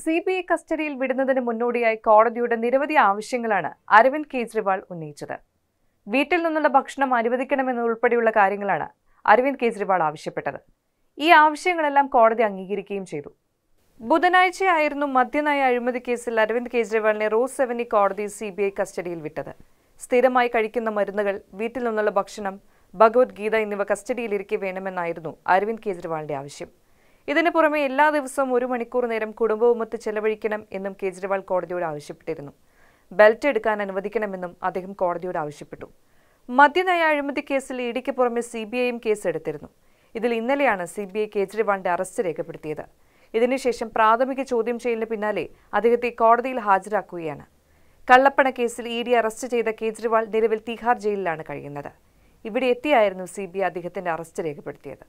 CBI കസ്റ്റഡിയിൽ വിടുന്നതിന് മുന്നോടിയായി കോടതിയുടെ നിരവധി ആവശ്യങ്ങളാണ് അരവിന്ദ് കെജ്രിവാൾ ഉന്നയിച്ചത്. വീട്ടിൽ നിന്നുള്ള ഭക്ഷണം അനുവദിക്കണമെന്നുൾപ്പെടെയുള്ള കാര്യങ്ങളാണ് അരവിന്ദ് കെജ്രിവാൾ ആവശ്യപ്പെട്ടത്. ഈ ആവശ്യങ്ങളെല്ലാം കോടതി അംഗീകരിക്കുകയും ചെയ്തു. ബുധനാഴ്ചയായിരുന്നു മദ്യനയ അഴിമതി കേസിൽ അരവിന്ദ് കെജ്രിവാളിനെ റോസ് അവന്യൂ കോടതി CBI കസ്റ്റഡിയിൽ വിട്ടത്. സ്ഥിരമായി കഴിക്കുന്ന മരുന്നുകൾ, വീട്ടിൽ നിന്നുള്ള ഭക്ഷണം, ഭഗവത്ഗീത എന്നിവ കസ്റ്റഡിയിലിരിക്കെ വേണമെന്നായിരുന്നു അരവിന്ദ് കെജ്രിവാളിന്റെ ആവശ്യം. ഇതിനു പുറമെ എല്ലാ ദിവസവും 1 മണിക്കൂർ നേരം കുടുംബവുമൊത്ത് ചെലവഴിക്കണം എന്നും കെജ്രിവാൾ കോടതിയോട് ആവശ്യപ്പെട്ടിരുന്നു. ബെൽറ്റ് എടുക്കാൻ അനുവദിക്കണമെന്നും അദ്ദേഹം കോടതിയോട് ആവശ്യപ്പെട്ടു. മദ്യനയ അഴിമതി കേസിൽ ഇഡിക്ക് പുറമെ CBIയും കേസെടുത്തിരുന്നു. ഇതിൽ ഇന്നലെയാണ് CBI കെജ്രിവാളിന്റെ അറസ്റ്റ് രേഖപ്പെടുത്തിയത്. ഇതിനുശേഷം പ്രാഥമിക ചോദ്യം ചെയ്യലിന് പിന്നാലെ അദ്ദേഹത്തെ കോടതിയിൽ ഹാജരാക്കുകയാണ്. കള്ളപ്പണ കേസിൽ ED അറസ്റ്റ് ചെയ്ത കെജ്രിവാൾ നിലവിൽ തിഹാർ ജയിലിലാണ് കഴിയുന്നത്. ഇവിടെ എത്തിയായിരുന്നു CBI അദ്ദേഹത്തിന്റെ അറസ്റ്റ് രേഖപ്പെടുത്തിയത്.